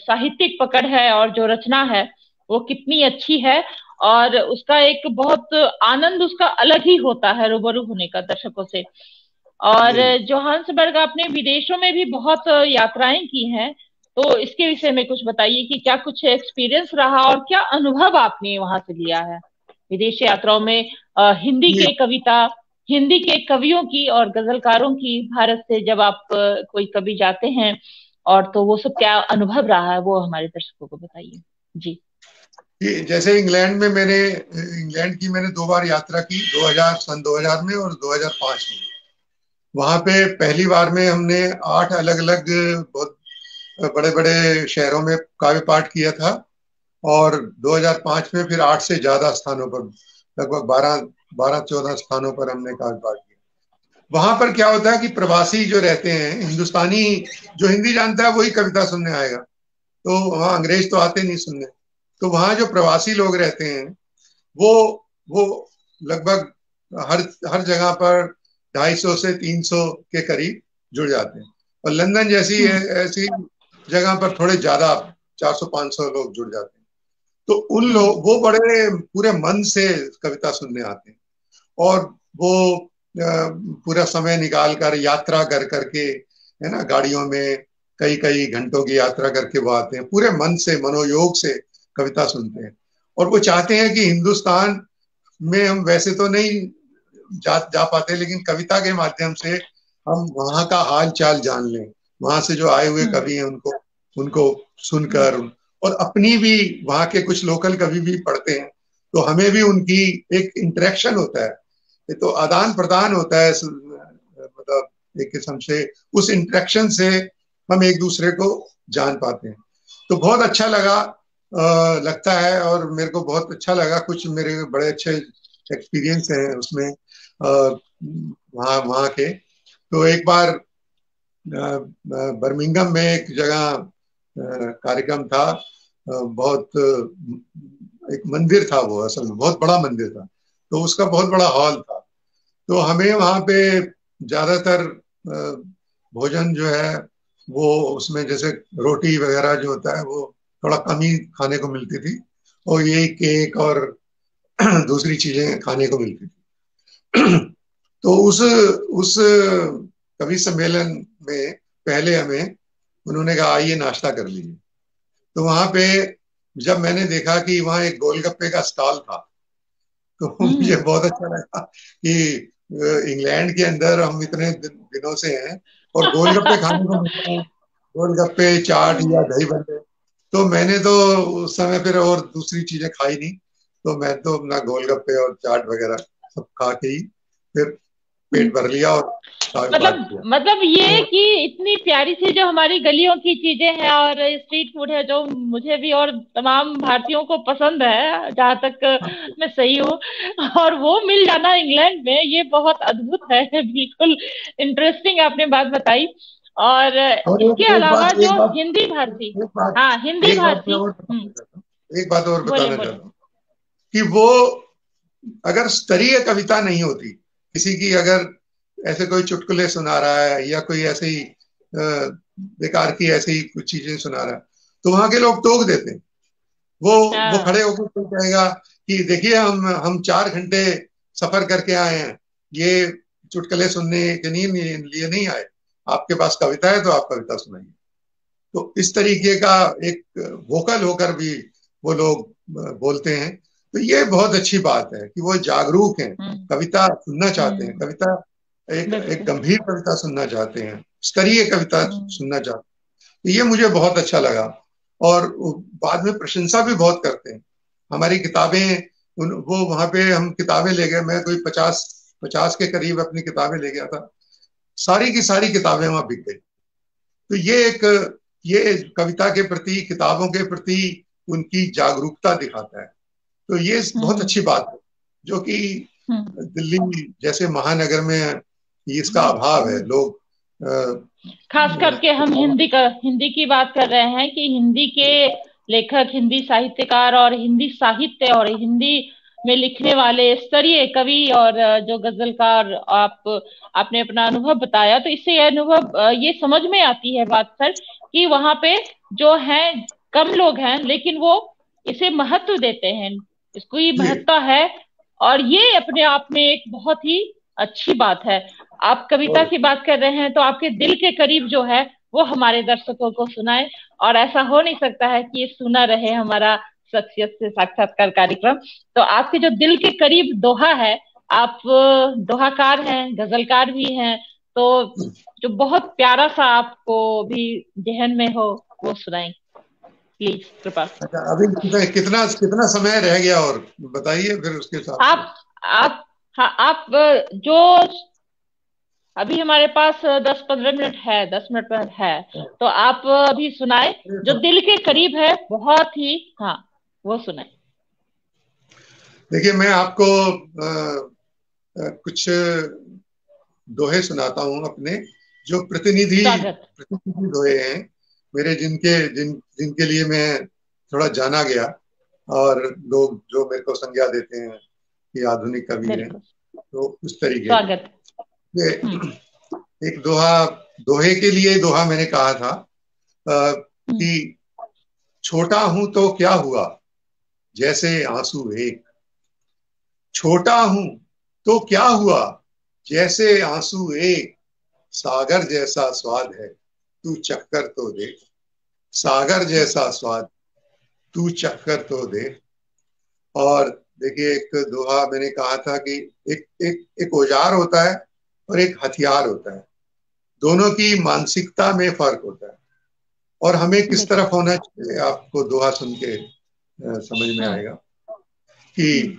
साहित्यिक पकड़ है और जो रचना है वो कितनी अच्छी है। और उसका एक बहुत आनंद उसका अलग ही होता है रूबरू होने का दर्शकों से। और जी जोहान्सबर्ग आपने विदेशों में भी बहुत यात्राएं की हैं, तो इसके विषय में कुछ बताइए कि क्या कुछ एक्सपीरियंस रहा और क्या अनुभव आपने वहां से लिया है विदेश यात्राओं में। हिंदी जी के कविता, हिंदी के कवियों की और गजलकारों की भारत से जब आप कोई कवि जाते हैं, और तो वो सब क्या अनुभव रहा है वो हमारे दर्शकों को बताइए। जी जैसे इंग्लैंड की मैंने 2 बार यात्रा की, 2000 में और 2005 में। वहां पे पहली बार में हमने 8 अलग अलग बहुत बड़े बड़े शहरों में काव्य पाठ किया था और 2005 में फिर 8 से ज्यादा स्थानों पर, लगभग 12-14 स्थानों पर हमने काव्य पाठ किया। वहां पर क्या होता है कि प्रवासी जो रहते हैं, हिंदुस्तानी जो हिंदी जानता है वही कविता सुनने आएगा, तो वहाँ अंग्रेज तो आते नहीं सुनने। तो वहाँ जो प्रवासी लोग रहते हैं वो वो लगभग हर हर जगह पर 250 से 300 के करीब जुड़ जाते हैं। और लंदन जैसी हम्म ऐसी जगह पर थोड़े ज्यादा 400-500 लोग जुड़ जाते हैं। तो उन हम्म लोग वो बड़े पूरे मन से कविता सुनने आते हैं और वो पूरा समय निकाल कर यात्रा कर करके, है ना, गाड़ियों में कई कई घंटों की यात्रा करके वो आते हैं, पूरे मन से, मनोयोग से कविता सुनते हैं। और वो चाहते हैं कि हिंदुस्तान में हम वैसे तो नहीं जा पाते, लेकिन कविता के माध्यम से हम वहां का हाल चाल जान लें, वहां से जो आए हुए कवि हैं उनको उनको सुनकर, और अपनी भी वहां के कुछ लोकल कवि भी पढ़ते हैं, तो हमें भी उनकी एक इंटरेक्शन होता है, ये तो आदान प्रदान होता है, मतलब एक किस्म से उस इंटरेक्शन से हम एक दूसरे को जान पाते हैं। तो बहुत अच्छा लगा, लगता है, और मेरे को बहुत अच्छा लगा, कुछ मेरे बड़े अच्छे एक्सपीरियंस हैं उसमें वहाँ वहाँ के। तो एक बार बर्मिंघम में एक जगह कार्यक्रम था, बहुत एक मंदिर था, वो असल में बहुत बड़ा मंदिर था, तो उसका बहुत बड़ा हॉल था। तो हमें वहाँ पे ज्यादातर भोजन जो है वो उसमें जैसे रोटी वगैरह जो होता है वो थोड़ा कम ही खाने को मिलती थी, और यही केक और दूसरी चीजें खाने को मिलती थी। तो उस कवि सम्मेलन में पहले हमें उन्होंने कहा आइए नाश्ता कर लीजिए। तो वहां पे जब मैंने देखा कि वहां एक गोलगप्पे का स्टॉल था, तो मुझे बहुत अच्छा लगा कि इंग्लैंड के अंदर हम इतने दिनों से हैं और गोलगप्पे खाने को मिलते हैं, गोलगप्पे, चाट या दही बल्ले। तो मैंने तो उस समय फिर और दूसरी चीजें खाई नहीं, तो मैं तो अपना गोलगप्पे और चाट वगैरह सब खा के ही फिर पेट भर लिया और काफी बात मतलब किया। मतलब ये तो कि इतनी प्यारी सी जो हमारी गलियों की चीजें हैं और स्ट्रीट फूड है, जो मुझे भी और तमाम भारतीयों को पसंद है, जहां तक मैं सही हूँ, और वो मिल जाना इंग्लैंड में, ये बहुत अद्भुत है। बिल्कुल इंटरेस्टिंग आपने बात बताई। और और इसके एक अलावा बात जो हिंदी भाषी, एक बात हाँ हिंदी एक बात मैं भाषी। और बताना चाहता हूँ, एक बात और बोले बताना बोले। चाहता हूँ कि वो अगर स्तरीय कविता नहीं होती, किसी की अगर ऐसे कोई चुटकुले सुना रहा है या कोई ऐसे ही बेकार की ऐसे ही कुछ चीजें सुना रहा है, तो वहां के लोग टोक देते हैं। वो वो हाँ। खड़े होकर कोई कहेगा कि देखिए हम 4 घंटे सफर करके आए हैं, ये चुटकुले सुनने के लिए नहीं आए, आपके पास कविता है तो आप कविता सुनाइए। तो इस तरीके का एक वोकल होकर भी वो लोग बोलते हैं। तो ये बहुत अच्छी बात है कि वो जागरूक हैं, हम्म। कविता सुनना चाहते हैं, हम्म। कविता एक बिल्कुल। गंभीर कविता सुनना चाहते हैं, स्तरीय कविता हम्म। सुनना चाहते हैं। तो ये मुझे बहुत अच्छा लगा। और बाद में प्रशंसा भी बहुत करते हैं हमारी किताबें। वो वहां पे हम किताबें ले गए, मैं कोई 50 के करीब अपनी किताबें ले गया था, सारी की सारी किताबें वहां बिक गई। तो ये कविता के प्रति, किताबों के प्रति उनकी जागरूकता दिखाता है। तो ये बहुत हम्म। अच्छी बात है, जो कि हम्म। दिल्ली जैसे महानगर में इसका अभाव है। लोग खास करके हम हिंदी की बात कर रहे हैं कि हिंदी के लेखक, हिंदी साहित्यकार और हिंदी साहित्य और हिंदी में लिखने वाले स्तरीय कवि और जो गजलकार, आपने अपना अनुभव बताया, तो इससे यह अनुभव, ये समझ में आती है बात सर, कि वहां पे जो है कम लोग हैं लेकिन वो इसे महत्व देते हैं, इसको ये जी। महत्ता है। और ये अपने आप में एक बहुत ही अच्छी बात है। आप कविता और की बात कर रहे हैं तो आपके दिल के करीब जो है वो हमारे दर्शकों को सुनाए। और ऐसा हो नहीं सकता है कि ये सुना रहे हमारा शख्सियत से साक्षात्कार कार्यक्रम। तो आपके जो दिल के करीब दोहा है, आप दोहाकार हैं, गजलकार भी हैं, तो जो बहुत प्यारा सा आपको भी जहन में हो वो सुनाएं प्लीज, कृपा। अच्छा, अभी कितना कितना समय रह गया और बताइए, फिर उसके हिसाब से। आप हाँ, आप जो अभी हमारे पास 10-15 मिनट है, 10 मिनट पर है, तो आप अभी सुनाए जो दिल के करीब है, बहुत ही, हाँ वो सुनाए। देखिए, मैं आपको कुछ दोहे सुनाता हूँ अपने, जो प्रतिनिधि स्वागत। प्रतिनिधि दोहे हैं मेरे, जिनके लिए मैं थोड़ा जाना गया, और लोग जो मेरे को संज्ञा देते हैं कि आधुनिक कवि हैं, बिल्कुल। तो उस तरीके के। स्वागत। ये हम्म। एक दोहे के लिए दोहा मैंने कहा था हम्म। कि छोटा हूं तो क्या हुआ, जैसे आंसू एक। छोटा हूं तो क्या हुआ, जैसे आंसू एक। सागर जैसा स्वाद है, तू चक्कर तो दे, सागर जैसा स्वाद तू चक्कर तो दे। और देखिए, एक दोहा मैंने कहा था कि एक एक एक औजार होता है और एक हथियार होता है, दोनों की मानसिकता में फर्क होता है, और हमें किस बिल्कुल। तरफ होना चाहिए आपको दोहा सुन के समझ में हम्म। आएगा कि स्वागत।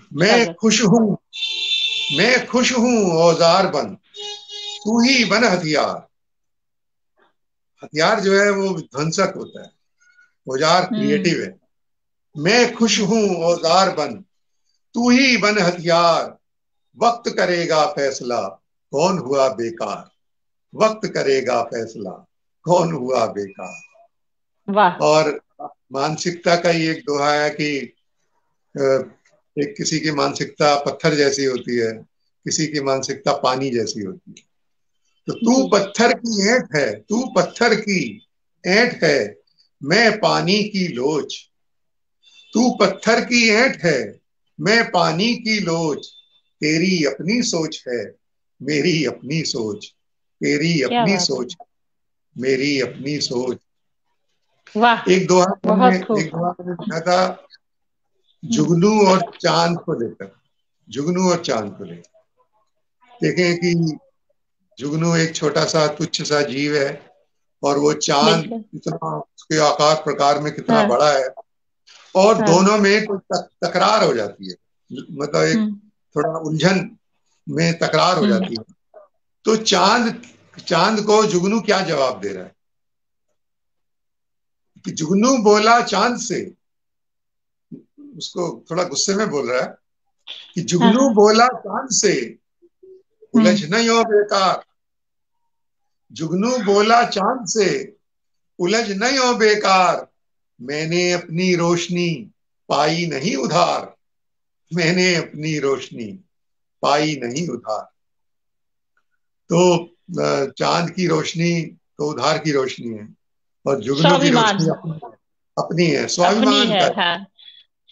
मैं खुश हूं औजार बन, तू ही बन हथियार। हथियार जो है वो ध्वंसक होता है, औजार हम्म। क्रिएटिव है। मैं खुश हम्म। हूं औजार बन, तू ही बन हथियार। वक्त करेगा फैसला, कौन हुआ बेकार। वक्त करेगा फैसला, कौन हुआ बेकार। वाह। और मानसिकता का ही एक दोहा है कि एक किसी की मानसिकता पत्थर जैसी होती है, किसी की मानसिकता पानी जैसी होती है। तो तू जी। पत्थर की ऐंठ है, तू पत्थर की ऐंठ है, मैं पानी की लोच। तू पत्थर की ऐंठ है, मैं पानी की लोच। तेरी अपनी सोच है, मेरी अपनी सोच। तेरी क्या अपनी बात है। सोच, मेरी अपनी सोच। वाह। बहुत एक खूब। दोहा मैंने लिखा था, हम्म। जुगनू और चांद को लेकर। जुगनू और चांद को लेकर देखें कि जुगनू एक छोटा सा तुच्छ सा जीव है, और वो चांद बिल्कुल। इतना, उसके आकार प्रकार में कितना हाँ। बड़ा है, और हाँ। दोनों में कोई तकरार हो जाती है, मतलब एक हम्म। थोड़ा उलझन में तकरार हो हम्म। जाती है। तो चांद चांद को जुगनू क्या जवाब दे रहा है कि जुगनू बोला चांद से, उसको थोड़ा गुस्से में बोल रहा है कि हाँ। जुगनू हाँ। बोला चांद से, उलझ हम्म। नहीं हो बेकार। जुगनू बोला चांद से, उलझ नहीं हो बेकार। मैंने अपनी रोशनी पाई नहीं उधार। मैंने अपनी रोशनी पाई नहीं उधार। तो चांद की रोशनी तो उधार की रोशनी है, और जुगनू की स्वाभिमान रोशनी है। अपनी है, अपनी स्वाभिमान है। का है। हाँ। और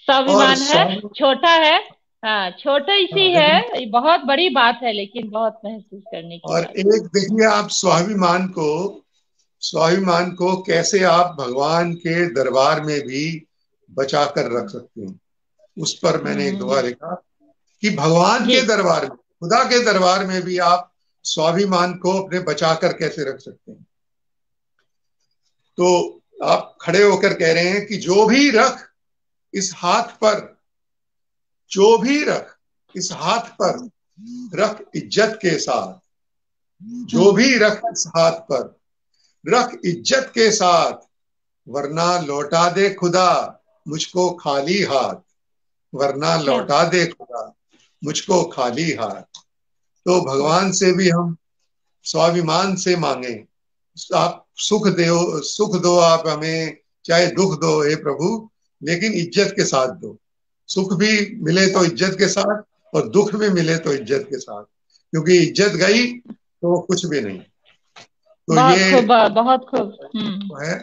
स्वाभिमान है। स्वाभिमान, छोटा है। हाँ, छोटा इसी है। लेकिन ये बहुत बड़ी बात है, लेकिन बहुत महसूस करने की और बात है। एक देखिए आप स्वाभिमान को कैसे आप भगवान के दरबार में भी बचा कर रख सकते हैं। उस पर मैंने एक दुआ हम्म। लिखा कि भगवान जी। के दरबार में, खुदा के दरबार में भी आप स्वाभिमान को अपने बचा कर कैसे रख सकते हैं। तो आप खड़े होकर कह रहे हैं कि जो भी रख इस हाथ पर, जो भी रख इस हाथ पर, रख इज्जत के साथ। जो हम्म। भी रख इस हाथ पर, रख इज्जत के साथ। वरना लौटा दे खुदा मुझको खाली हाथ। वरना क्या। लौटा दे खुदा मुझको खाली हाथ। तो वाह। भगवान से भी हम स्वाभिमान से मांगे, आप सुख दो आप हमें, चाहे दुख दो हे प्रभु, लेकिन इज्जत के साथ दो। सुख भी मिले तो इज्जत के साथ, और दुख भी मिले तो इज्जत के साथ, क्योंकि इज्जत गई तो कुछ भी नहीं। तो बहुत ये खूब। बहुत खूब। हम्म। है।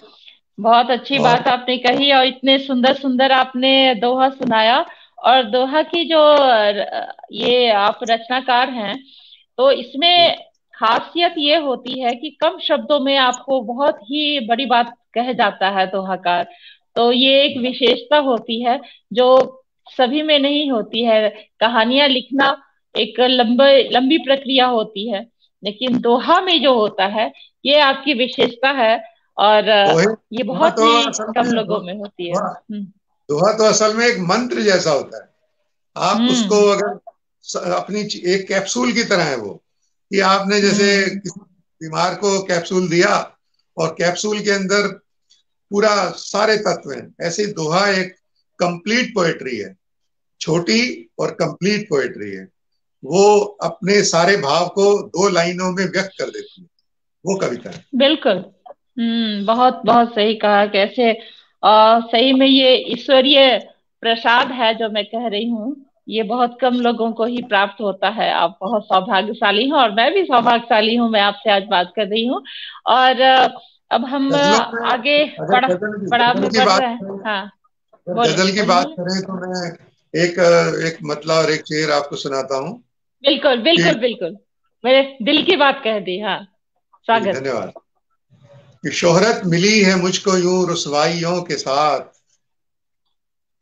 बहुत अच्छी और बात आपने कही, और इतने सुंदर सुंदर आपने दोहा सुनाया। और दोहा की जो ये आप रचनाकार हैं, तो इसमें खासियत ये होती है कि कम शब्दों में आपको बहुत ही बड़ी बात कह जाता है दोहाकार। तो ये एक विशेषता होती है जो सभी में नहीं होती है। कहानियां लिखना एक लंबे लंबी प्रक्रिया होती है, लेकिन दोहा में जो होता है, ये आपकी विशेषता है। और दोहे ये दोहा बहुत तो ही असल कम में लोगों में होती है। दोहा तो असल में एक मंत्र जैसा होता है। आप उसको हम्म। अगर अपनी एक कैप्सूल की तरह है वो, कि आपने जैसे हम्म। किसी बीमार को कैप्सूल दिया, और कैप्सूल के अंदर पूरा सारे तत्व हैं, ऐसे ही दोहा एक कंप्लीट पोएट्री है, छोटी और कंप्लीट पोएट्री है। वो अपने सारे भाव को 2 लाइनों में व्यक्त कर देती है, वो कविता है। बिल्कुल। बहुत बहुत सही कहा। कैसे सही में ये ईश्वरीय प्रसाद है जो मैं कह रही हूँ। ये बहुत कम लोगों को ही प्राप्त होता है। आप बहुत सौभाग्यशाली हैं, और मैं भी सौभाग्यशाली हूँ, मैं आपसे आज बात कर रही हूँ। और अब हम गजलों में आगे अगर पढ़ा पड़ाव गजल में की बढ़ बात रहे हैं। करें, हाँ। अगर बोले गजल की बोलिए बात बोलिए। करें तो मैं एक एक मतलब और एक शेर आपको सुनाता हूँ बिल्कुल कि बिल्कुल बिल्कुल। मेरे दिल की बात कह दी। हाँ। जी स्वागत। धन्यवाद। कि शोहरत मिली है मुझको यूं रुसवाइयों के साथ,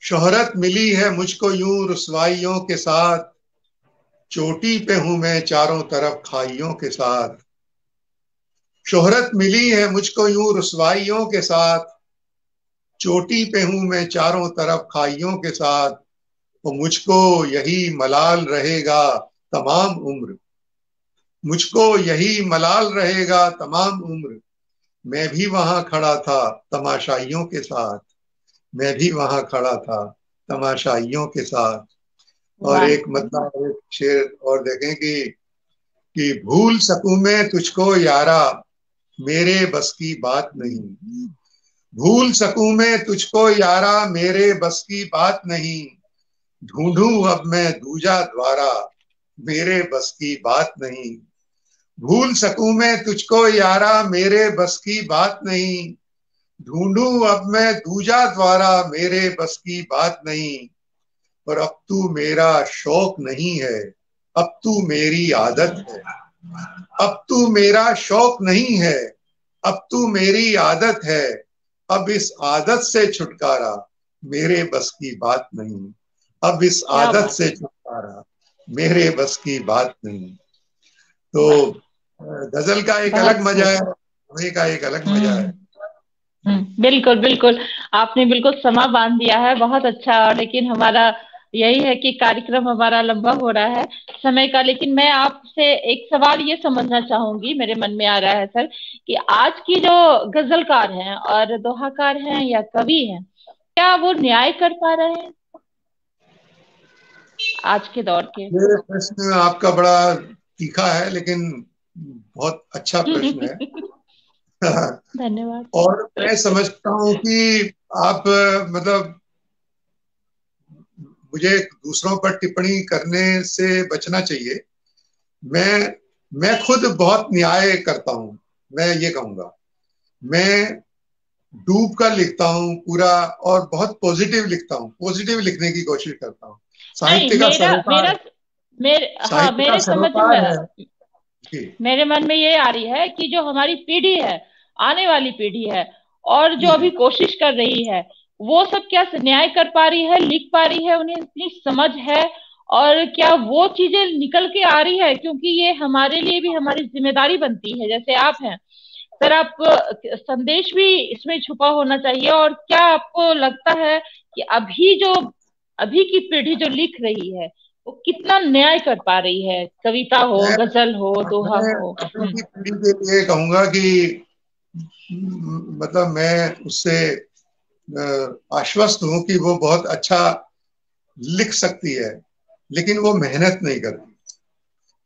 शोहरत मिली है मुझको यूं रुसवाइयों के साथ, चोटी पे हूं मैं चारों तरफ खाइयों के साथ। शोहरत मिली है मुझको यूं रुसवाइयों के साथ, चोटी पे हूं मैं चारों तरफ खाइयों के साथ। तो मुझको यही मलाल रहेगा तमाम उम्र, मुझको यही मलाल रहेगा तमाम उम्र। मैं भी वहां खड़ा था तमाशाइयों के साथ, मैं भी वहां खड़ा था तमाशाइयों के साथ। और वाह। एक मतलब एक शेर और देखें कि भूल सकूं मैं तुझको यारा, मेरे बस की बात नहीं। भूल सकूं मैं तुझको यारा, मेरे बस की बात नहीं। ढूंढूं अब मैं दूजा द्वारा, मेरे बस की बात नहीं। भूल सकूं मैं तुझको यारा, मेरे बस की बात नहीं। ढूंढूं अब मैं दूजा द्वारा, मेरे बस की बात नहीं। और अब तू मेरा शौक नहीं है, अब तू मेरी आदत है। अब तू मेरा शौक नहीं है, अब तू मेरी आदत है। अब इस आदत से छुटकारा, मेरे बस की बात नहीं। अब इस क्या आदत बात। से छुटकारा, मेरे बस की बात नहीं। तो वाह। गजल का एक अलग बहुत मजा खूब। है, दोहे का एक अलग मजा है। हम्म। बिल्कुल बिल्कुल। आपने बिल्कुल समा बांध दिया है, बहुत अच्छा। लेकिन हमारा यही है कि कार्यक्रम हमारा लंबा हो रहा है समय का। लेकिन मैं आपसे एक सवाल ये समझना चाहूंगी, मेरे मन में आ रहा है सर, कि आज की जो गजलकार हैं और दोहाकार हैं या कवि हैं, क्या वो न्याय कर पा रहे हैं आज के दौर के? ये प्रश्न आपका बड़ा तीखा है, लेकिन बहुत अच्छा प्रश्न है। धन्यवाद। और मैं समझता हूँ कि आप मतलब मुझे दूसरों पर टिप्पणी करने से बचना चाहिए। मैं मैं खुद बहुत न्याय करता हूँ, मैं ये कहूंगा। मैं डूब कर लिखता हूँ पूरा, और बहुत पॉजिटिव लिखता हूँ, पॉजिटिव लिखने की कोशिश करता हूँ। नहीं, साहित्य का मेरा सरोकार, मेरा मेरे हाँ, साहित्य का मेरे समझ में, सरोकार है जी। मेरे मन में ये आ रही है कि जो हमारी पीढ़ी है, आने वाली पीढ़ी है, और जो जी अभी जी। कोशिश कर रही है, वो सब क्या न्याय कर पा रही है, लिख पा रही है, उन्हें इतनी समझ है? और क्या वो चीजें निकल के आ रही है? क्योंकि ये हमारे लिए भी हमारी जिम्मेदारी बनती है, जैसे आप हैं सर, आप संदेश भी इसमें छुपा होना चाहिए। और क्या आपको लगता है कि अभी की पीढ़ी जो लिख रही है, वो कितना न्याय कर पा रही है? कविता हो, मैं गजल हो, दोहा मैं हो। अभी की पीढ़ी के लिए कहूंगा कि मतलब मैं उससे आश्वस्त हूं कि वो बहुत अच्छा लिख सकती है, लेकिन वो मेहनत नहीं करती।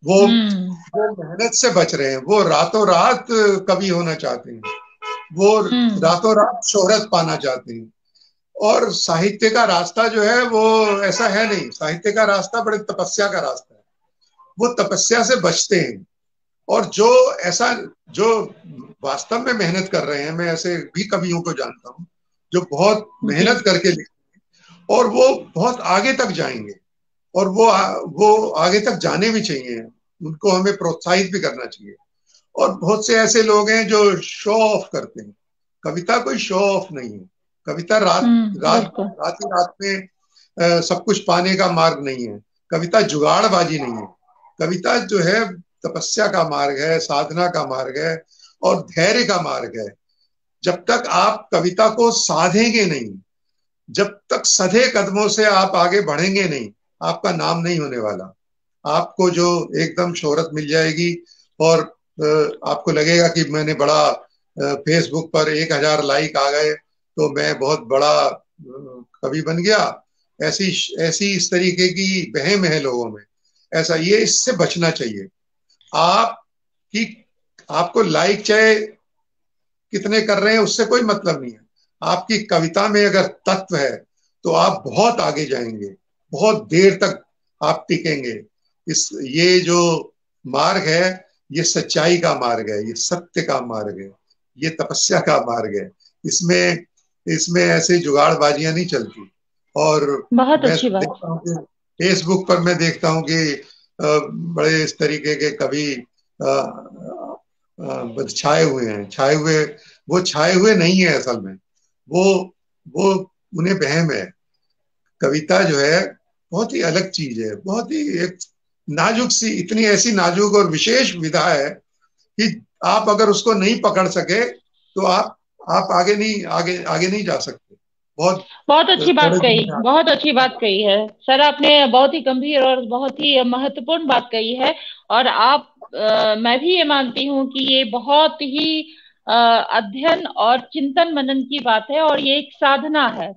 वो हम्म। वो मेहनत से बच रहे हैं। वो रातों रात कवि होना चाहते हैं, वो हम्म। रातों रात शोहरत पाना चाहते हैं। और साहित्य का रास्ता जो है वो ऐसा है नहीं। साहित्य का रास्ता बड़े तपस्या का रास्ता है, वो तपस्या से बचते हैं। और जो ऐसा जो वास्तव में मेहनत कर रहे हैं, मैं ऐसे भी कवियों को जानता हूँ जो बहुत जी। मेहनत करके लिखते हैं, और वो बहुत आगे तक जाएंगे। और वो आगे तक जाने भी चाहिए, उनको हमें प्रोत्साहित भी करना चाहिए। और बहुत से ऐसे लोग हैं जो शो ऑफ करते हैं। कविता कोई शो ऑफ नहीं है। कविता रात रात बिल्कुल। रात ही रात में सब कुछ पाने का मार्ग नहीं है। कविता जुगाड़बाजी नहीं है। कविता जो है तपस्या का मार्ग है, साधना का मार्ग है, और धैर्य का मार्ग है। जब तक आप कविता को साधेंगे नहीं, जब तक सधे कदमों से आप आगे बढ़ेंगे नहीं, आपका नाम नहीं होने वाला। आपको जो एकदम शोहरत मिल जाएगी, और आपको लगेगा कि मैंने बड़ा फेसबुक पर 1,000 लाइक आ गए तो मैं बहुत बड़ा कवि बन गया। ऐसी ऐसी इस तरीके की वहम है लोगों में। ऐसा ये इससे बचना चाहिए। आप की आपको लाइक चाहे कितने कर रहे हैं उससे कोई मतलब नहीं है। आपकी कविता में अगर तत्व है तो आप बहुत आगे जाएंगे, बहुत देर तक आप टिकेंगे। इस ये जो मार्ग है, ये सच्चाई का मार्ग है, ये सत्य का मार्ग है, ये तपस्या का मार्ग है। इसमें इसमें ऐसे जुगाड़बाजियां नहीं चलती। और बहुत मैं अच्छी बात। देखता हूँ कि फेसबुक पर मैं देखता हूँ कि बड़े इस तरीके के कवि छाए हुए हैं, छाए हुए वो छाए हुए नहीं है असल में। वो वो उन्हें वहम है। कविता जो है बहुत ही अलग चीज है, बहुत ही एक नाजुक सी, इतनी ऐसी नाजुक और विशेष विधा है कि आप अगर उसको नहीं पकड़ सके तो आप आगे नहीं जा सकते। बहुत बहुत अच्छी बात थोड़े दिन कही, में बहुत अच्छी बात कही है सर। आपने बहुत ही गंभीर और बहुत ही महत्वपूर्ण बात कही है। और मैं भी ये मानती हूँ कि ये बहुत ही अध्ययन और चिंतन मनन की बात है, और ये एक साधना है।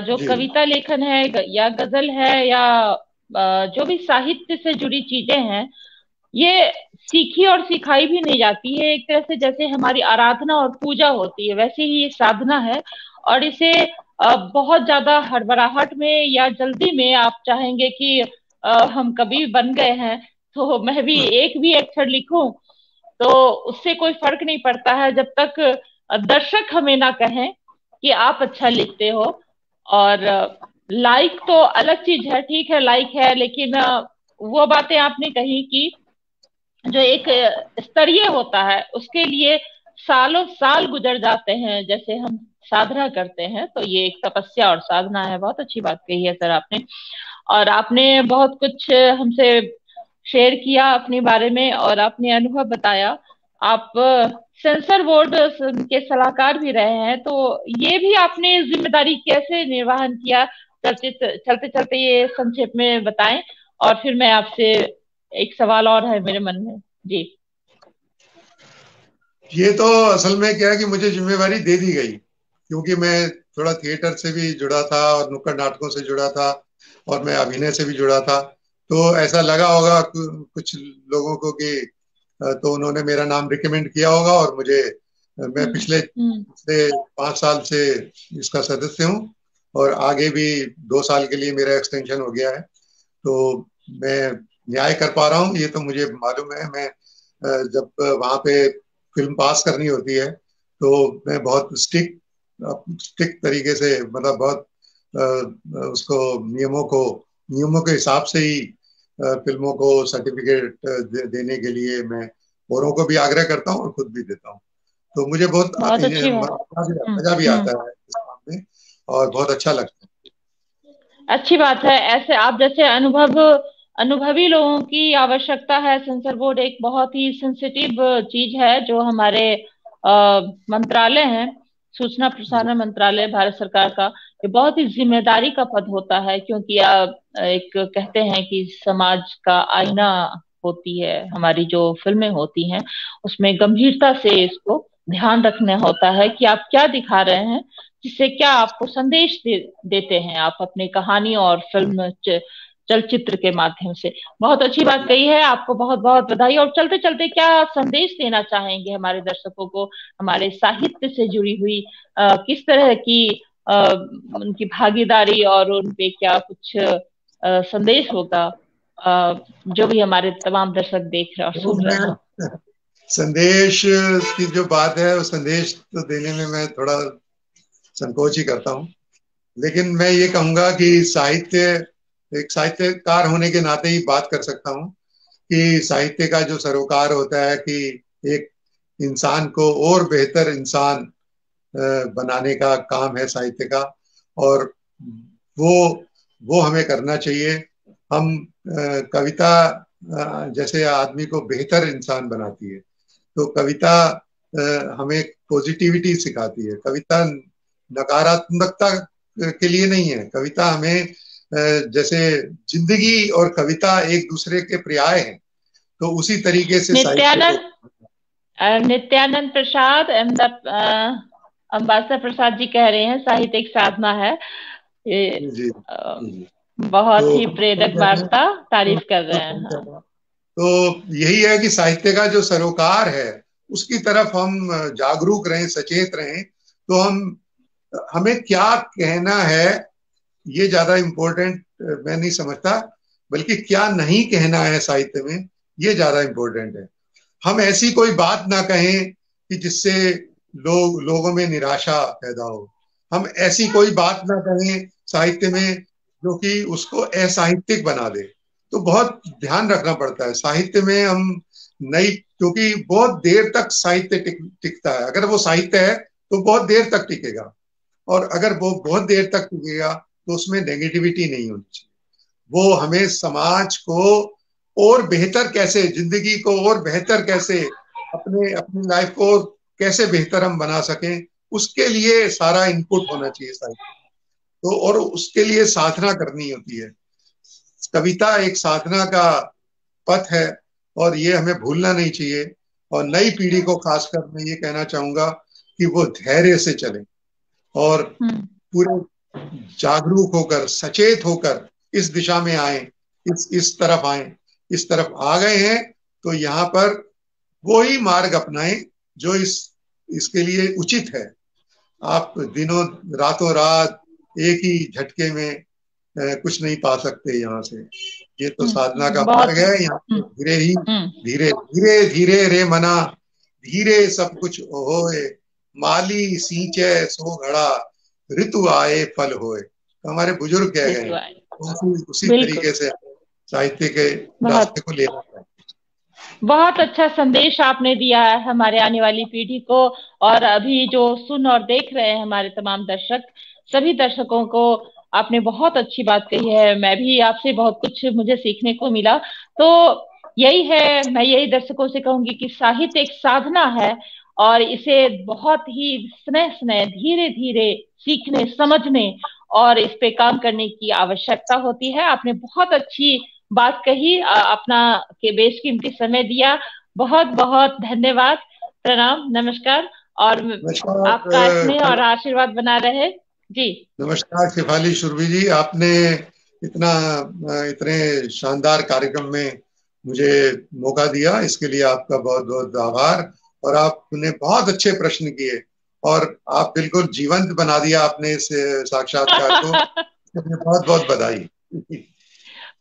जो जी कविता लेखन है या गजल है या जो भी साहित्य से जुड़ी चीजें हैं, ये सीखी और सिखाई भी नहीं जाती है। एक तरह से जैसे हमारी आराधना और पूजा होती है, वैसे ही ये साधना है। और इसे बहुत ज्यादा हड़बड़ाहट में या जल्दी में आप चाहेंगे कि हम कवि बन गए हैं तो मैं भी एक भी अक्षर लिखूं, तो उससे कोई फर्क नहीं पड़ता है जब तक दर्शक हमें ना कहें कि आप अच्छा लिखते हो। और लाइक तो अलग चीज है, ठीक है लाइक है, लेकिन वो बातें आपने कही कि जो एक स्तरीय होता है उसके लिए सालों साल गुजर जाते हैं। जैसे हम साधना करते हैं तो ये एक तपस्या और साधना है। बहुत अच्छी बात कही है सर आपने। और आपने बहुत कुछ हमसे शेयर किया अपने बारे में, और आपने अनुभव बताया। आप सेंसर बोर्ड के सलाहकार भी रहे हैं, तो ये भी आपने जिम्मेदारी कैसे निर्वहन किया, चलते चलते चलते ये संक्षेप में बताएं। और फिर मैं आपसे, एक सवाल और है मेरे मन में। जी। ये तो असल में क्या है कि मुझे जिम्मेवारी दे दी गई, क्योंकि मैं थोड़ा थिएटर से भी जुड़ा था और नुक्कड़ नाटकों से जुड़ा था और मैं अभिनय से भी जुड़ा था। तो ऐसा लगा होगा कुछ लोगों को कि तो उन्होंने मेरा नाम रिकमेंड किया होगा और मुझे, मैं हम्म। पिछले हम्म। पिछले 5 साल से इसका सदस्य हूँ और आगे भी 2 साल के लिए मेरा एक्सटेंशन हो गया है। तो मैं न्याय कर पा रहा हूँ, ये तो मुझे मालूम है। मैं जब वहां पे फिल्म पास करनी होती है तो मैं बहुत स्टिक तरीके से, मतलब बहुत उसको नियमों के हिसाब से ही फिल्मों को सर्टिफिकेट देने के लिए मैं औरों को भी आग्रह करता हूँ और खुद भी देता हूँ। तो मुझे बहुत बहुत अच्छी बात। मजा भी हम्म। आता है इस काम में और बहुत अच्छा लगता अच्छी बात है। ऐसे आप जैसे अनुभवी लोगों की आवश्यकता है। सेंसर बोर्ड एक बहुत ही सेंसिटिव चीज है जो हमारे मंत्रालय है, सूचना है। प्रसारण मंत्रालय भारत सरकार का। ये बहुत ही जिम्मेदारी का पद होता है, क्योंकि एक कहते हैं कि समाज का आईना होती है हमारी जो फिल्में होती हैं, उसमें गंभीरता से इसको ध्यान रखना होता है कि आप क्या दिखा रहे हैं, जिससे क्या आपको संदेश देते हैं आप अपनी कहानी और फिल्म चलचित्र के माध्यम से। बहुत अच्छी बात कही है, आपको बहुत बहुत बधाई। और चलते चलते क्या संदेश देना चाहेंगे हमारे दर्शकों को, हमारे साहित्य से जुड़ी हुई किस तरह की उनकी भागीदारी, और उन पे क्या कुछ संदेश होगा, जो भी हमारे तमाम दर्शक देख रहे हैं और तो सुन रहे हैं। मैं संदेश की जो बात है, वो संदेश तो देने में मैं थोड़ा संकोच ही करता हूँ। लेकिन मैं ये कहूंगा कि एक साहित्यकार होने के नाते ही बात कर सकता हूँ कि साहित्य का जो सरोकार होता है कि एक इंसान को और बेहतर इंसान बनाने का काम है साहित्य का। और वो वो हमें करना चाहिए। हम कविता जैसे आदमी को बेहतर इंसान बनाती है, तो कविता हमें पॉजिटिविटी सिखाती है। कविता नकारात्मकता के लिए नहीं है। कविता हमें जैसे जिंदगी और कविता एक दूसरे के पर्याय हैं, तो उसी तरीके से साहित्य को। नित्यानंद नित्यानंद प्रसाद अहमद अम्बासर प्रसाद जी कह रहे हैं साहित्य एक साधना है। ये जी जी अ, जी। तो बहुत ही हम सही प्रेरक कह रहे हैं। वार्ता, तो, तारीफ कर रहे तो हैं। सही कह हाँ। रहे हैं। तो यही है कि साहित्य का जो सरोकार है उसकी तरफ हम जागरूक रहें, सचेत रहें। तो हमें क्या कहना है ये ज्यादा इम्पोर्टेंट मैं नहीं समझता, बल्कि क्या नहीं कहना है साहित्य में ये ज्यादा इम्पोर्टेंट है। हम ऐसी कोई बात ना कहें कि जिससे लोगों में निराशा पैदा हो। हम ऐसी कोई बात ना कहें साहित्य में जो कि उसको असाहित्यिक बना दे। तो बहुत ध्यान रखना पड़ता है साहित्य में। हम नई, क्योंकि बहुत देर तक साहित्य टिकता है। अगर वो साहित्य है तो बहुत देर तक टिकेगा, और अगर वो बहुत देर तक टिकेगा तो उसमें नेगेटिविटी नहीं होनी चाहिए। वो हमें समाज को और बेहतर कैसे, जिंदगी को और बेहतर कैसे, अपने अपनी लाइफ को कैसे बेहतर हम बना सकें, उसके लिए सारा इनपुट होना चाहिए साहित्य। तो और उसके लिए साधना करनी होती है। कविता एक साधना का पथ है, और ये हमें भूलना नहीं चाहिए। और नई पीढ़ी को खासकर मैं ये कहना चाहूंगा कि वो धैर्य से चले, और पूरे जागरूक होकर, सचेत होकर इस दिशा में आए, इस तरफ आए। इस तरफ आ गए हैं तो यहाँ पर वो ही मार्ग अपनाएं जो इसके लिए उचित है। आप दिनों रातों रात एक ही झटके में कुछ नहीं पा सकते यहाँ से। ये तो साधना का बहुत। मार्ग है। यहाँ पे धीरे ही, हम्म। धीरे धीरे धीरे रे मना, धीरे सब कुछ होए, माली सींचे सो घड़ा, ऋतु आए फल होए। तो हमारे बुजुर्ग कह गए हैं, उसी बिल्कुल। तरीके से साहित्य के बहुत रास्ते को लेना है। बहुत अच्छा संदेश आपने दिया है हमारे आने वाली पीढ़ी को, और अभी जो सुन और देख रहे हैं हमारे तमाम दर्शक, सभी दर्शकों को आपने बहुत अच्छी बात कही है। मैं भी आपसे बहुत कुछ मुझे सीखने को मिला। तो यही है, मैं यही दर्शकों से कहूंगी कि साहित्य एक साधना है, और इसे बहुत ही स्नेह स्नेह, धीरे धीरे सीखने, समझने और इस पे काम करने की आवश्यकता होती है। आपने बहुत अच्छी बात कही, अपना के बेशकीमती समय दिया। बहुत बहुत धन्यवाद। प्रणाम, नमस्कार। और आपका स्नेह और नमस्कार। आशीर्वाद बना रहे। जी। नमस्कार शेफाली शुरवी जी, आपने इतना इतने शानदार कार्यक्रम में मुझे मौका दिया, इसके लिए आपका बहुत बहुत आभार। और आपने बहुत अच्छे प्रश्न किए, और आप बिल्कुल जीवंत बना दिया आपने इस साक्षात्कार को। बहुत बहुत बधाई।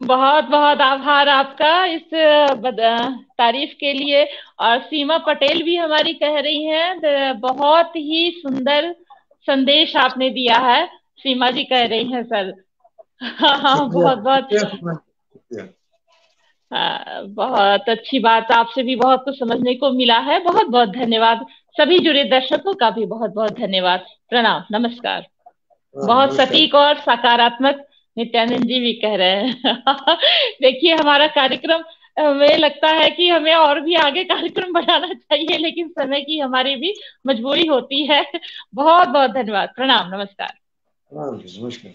बहुत बहुत आभार आपका इस तारीफ के लिए। और सीमा पटेल भी हमारी कह रही हैं, बहुत ही सुंदर संदेश आपने दिया है। सीमा जी कह रही हैं सर। हाँ हाँ, शुक्रिया बहुत बहुत। शुक्रिया शुक्रिया। हाँ, बहुत अच्छी बात, आपसे भी बहुत कुछ समझने को मिला है। बहुत बहुत धन्यवाद। सभी जुड़े दर्शकों का भी बहुत बहुत धन्यवाद। प्रणाम, नमस्कार। हाँ, बहुत नमस्कार। सटीक और सकारात्मक नित्यानंद जी भी कह रहे हैं। देखिए, हमारा कार्यक्रम, हमें लगता है कि हमें और भी आगे कार्यक्रम बढ़ाना चाहिए, लेकिन समय की हमारी भी मजबूरी होती है। बहुत बहुत धन्यवाद। प्रणाम, नमस्कार। हाँ, नमस्कार।